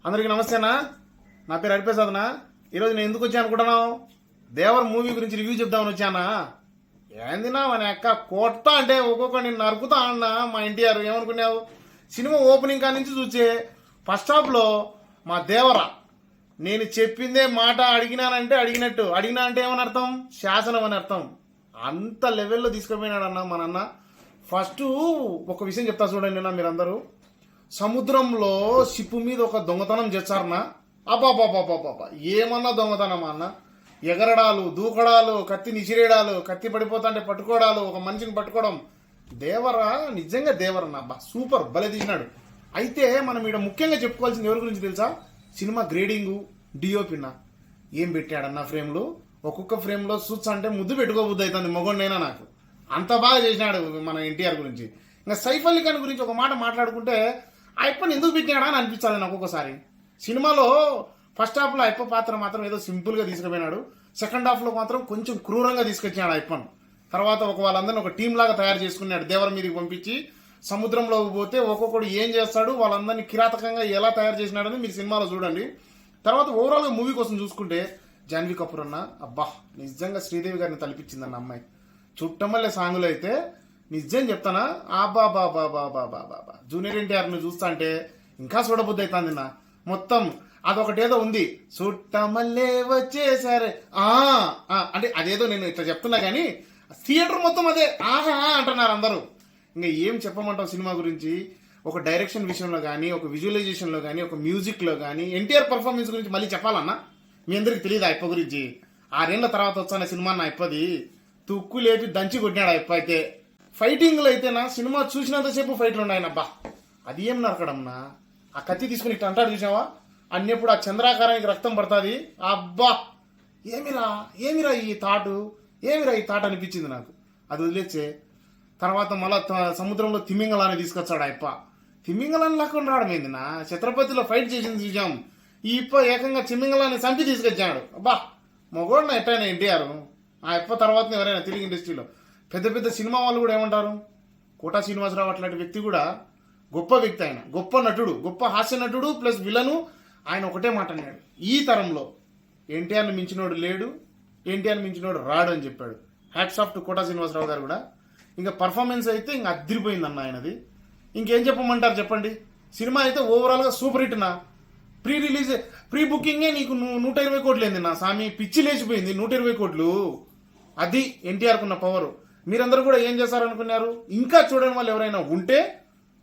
అందరికీ నమస్తేనా. నా పేరు అడిపేసాదనా. ఈరోజు నేను ఎందుకు వచ్చాను అనుకుంటున్నావు? దేవర్ మూవీ గురించి రివ్యూ చెప్దామని వచ్చానా. ఏందినా మన అక్క కొట్ట అంటే ఒక్కొక్కడిని నరుకుతా అన్నా. మా ఎన్టీఆర్ ఏమనుకున్నావు? సినిమా ఓపెనింగ్ కాడి నుంచి చూసే ఫస్ట్ హాఫ్ లో మా దేవర నేను చెప్పిందే మాట అడిగినానంటే అడిగినట్టు, అడిగినా అంటే ఏమని అర్థం? శాసనం అని అర్థం. అంత లెవెల్లో తీసుకుపోయినాడన్నా మన అన్న. ఫస్ట్ ఒక విషయం చెప్తా చూడండి నా, మీరందరూ సముద్రంలో షిప్ మీద ఒక దొంగతనం చేస్తారన్నా. అబ్బాబాబాబాబా ఏమన్నా దొంగతనం అన్న. ఎగరడాలు, దూకడాలు, కత్తి నిసిరేయడాలు, కత్తి పడిపోతా పట్టుకోవడాలు, ఒక మనిషిని పట్టుకోవడం. దేవరా నిజంగా దేవరన్న. అబ్బా సూపర్, భలే తీసినాడు. అయితే మనం ఇక్కడ ముఖ్యంగా చెప్పుకోవాల్సింది ఎవరి గురించి తెలుసా? సినిమా గ్రేడింగు, డిఓపిన్నా ఏం పెట్టాడన్న ఫ్రేమ్లు. ఒక్కొక్క ఫ్రేమ్ లో సూట్స్ అంటే ముద్దు పెట్టుకోబుద్ది అవుతుంది మొగోడినైనా నాకు. అంత బాగా చేసినాడు మన ఎన్టీఆర్ గురించి. ఇంకా సైఫ్ అలీ ఖాన్ గురించి ఒక మాట మాట్లాడుకుంటే అయ్యప్పని ఎందుకు పెట్టినాడా అని అనిపించాలి నాకు ఒక్కొక్కసారి. సినిమాలో ఫస్ట్ హాఫ్ లో అయ్యప్ప పాత్ర మాత్రం ఏదో సింపుల్ గా తీసుకుపోయినాడు. సెకండ్ హాఫ్ లో మాత్రం కొంచెం క్రూరంగా తీసుకొచ్చాడు అయ్యప్పను. తర్వాత వాళ్ళందరినీ ఒక టీం లాగా తయారు చేసుకున్నాడు. దేవర మీదకి పంపించి సముద్రంలోకి పోతే ఒక్కొక్కడు ఏం చేస్తాడు, వాళ్ళందరినీ కిరాతకంగా ఎలా తయారు చేసినాడని మీరు సినిమాలో చూడండి. తర్వాత ఓవరాల్ గా మూవీ కోసం చూసుకుంటే జాన్వీ కపూర్ అన్న అబ్బా నిజంగా శ్రీదేవి గారిని తలపించిందన్న అమ్మాయి. చుట్టమల్లె సాంగులు అయితే నిజం చెప్తానా, ఆబాబాబాబాబాబాబా జూనియర్ ఎన్టీఆర్ ను చూస్తా అంటే ఇంకా చూడబుద్ధి అవుతుంది నా. మొత్తం అదొకటేదో ఉంది, చుట్టమల్లే వచ్చేసరే అంటే అదేదో నేను ఇట్లా చెప్తున్నా కానీ థియేటర్ మొత్తం అదే ఆహా అంటున్నారు అందరూ. ఇంకా ఏం చెప్పమంటావు సినిమా గురించి? ఒక డైరెక్షన్ విషయంలో కానీ, ఒక విజువలైజేషన్ లో కానీ, ఒక మ్యూజిక్ లో కానీ ఎన్టీఆర్ పర్ఫార్మెన్స్ గురించి మళ్ళీ చెప్పాలన్నా. మీ అందరికి తెలియదు అయ్యప్ప గురించి. 6 ఏళ్ల తర్వాత వచ్చాన సినిమా నా అయ్యప్పది. తుక్కు లేపి దంచి కొట్టినాడు అయ్యప్ప. అయితే ఫైటింగ్లు అయితే నా సినిమా చూసినంతసేపు ఫైట్లు ఉన్నాయనబ్బా. అది ఏం నరకడమ్నా, ఆ కత్తి తీసుకుని ఇట్లా అంటాడు చూసావా, అన్నప్పుడు ఆ చంద్రాకారానికి రక్తం పడుతుంది. అబ్బా ఏమిరా ఈ తాటు, ఏమిరా ఈ తాట అనిపించింది నాకు. అది వదిలేచ్చే తర్వాత మళ్ళా సముద్రంలో తిమింగలాన్ని తీసుకొచ్చాడు అయ్యప్ప. తిమింగలాన్ని లేకుండా రావడమేంది నా. ఛత్రపతిలో ఫైట్ చేసింది చూసాం, ఈ ఇప్ప ఏకంగా తిమింగలాన్ని చంపి తీసుకొచ్చాడు. అబ్బా మగోడిన ఎట్టయినా ఎన్టీఆర్. ఆ ఇప్ప తర్వాత ఎవరైనా తెలుగు ఇండస్ట్రీలో పెద్ద పెద్ద సినిమా వాళ్ళు కూడా ఏమంటారు, కోటా శ్రీనివాసరావు అట్లాంటి వ్యక్తి కూడా గొప్ప వ్యక్తి. ఆయన గొప్ప నటుడు, గొప్ప హాస్య నటుడు ప్లస్ విలను. ఆయన ఒకటే మాట అన్నాడు, ఈ తరంలో ఎన్టీఆర్ని మించినోడు లేడు, ఎన్టీఆర్ని మించినోడు రాడు అని చెప్పాడు. Hats off to Kota Srinivasa Rao garu కూడా. ఇంకా పర్ఫార్మెన్స్ అయితే ఇంకా అదిరిపోయిందన్న ఆయనది. ఇంకేం చెప్పమంటారు చెప్పండి. సినిమా అయితే ఓవరాల్ గా సూపర్ హిట్ నా. ప్రీ బుకింగే నీకు 120 కోట్లు ఏంది నా సామి, పిచ్చి లేచిపోయింది. 120 కోట్లు, అది ఎన్టీఆర్ కున్న పవర్. మీరందరూ కూడా ఏం చేస్తారనుకున్నారు? ఇంకా చూడని వాళ్ళు ఎవరైనా ఉంటే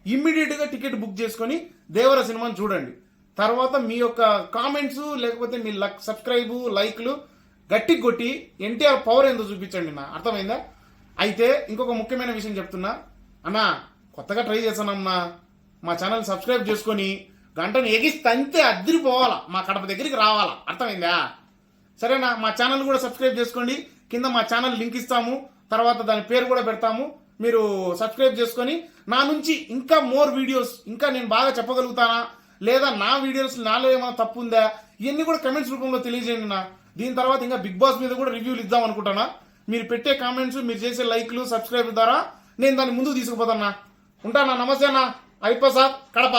ఇమ్మీడియట్ గా టికెట్ బుక్ చేసుకుని దేవర సినిమాని చూడండి. తర్వాత మీ యొక్క కామెంట్స్ లేకపోతే మీ సబ్స్క్రైబ్ లైక్లు గట్టి కొట్టి ఎన్టీఆర్ పవర్ ఏందో చూపించండి నా. అర్థమైందా? అయితే ఇంకొక ముఖ్యమైన విషయం చెప్తున్నా అన్నా, కొత్తగా ట్రై చేస్తానమ్మా. మా ఛానల్ సబ్స్క్రైబ్ చేసుకొని గంటను ఎగిస్తే అద్దరిపోవాలా, మా కడప దగ్గరికి రావాలా. అర్థమైందా? సరేనా? మా ఛానల్ కూడా సబ్స్క్రైబ్ చేసుకోండి. కింద మా ఛానల్ లింక్ ఇస్తాము, తర్వాత దాని పేరు కూడా పెడతాము. మీరు సబ్స్క్రైబ్ చేసుకొని నా నుంచి ఇంకా మోర్ వీడియోస్ ఇంకా నేను బాగా చెప్పగలుగుతానా, లేదా నా వీడియోస్ నాలో ఏమైనా తప్పు ఉందా, ఇవన్నీ కూడా కమెంట్స్ రూపంలో తెలియజేయండి నా. దీని తర్వాత ఇంకా బిగ్ బాస్ మీద కూడా రివ్యూలు ఇద్దాం అనుకుంటానా. మీరు పెట్టే కామెంట్స్, మీరు చేసే లైక్లు, సబ్స్క్రైబ్ ద్వారా నేను దాన్ని ముందుకు తీసుకుపోతానా. ఉంటానా? నమస్తే అన్న. అయ్యప్ప సార్, కడప.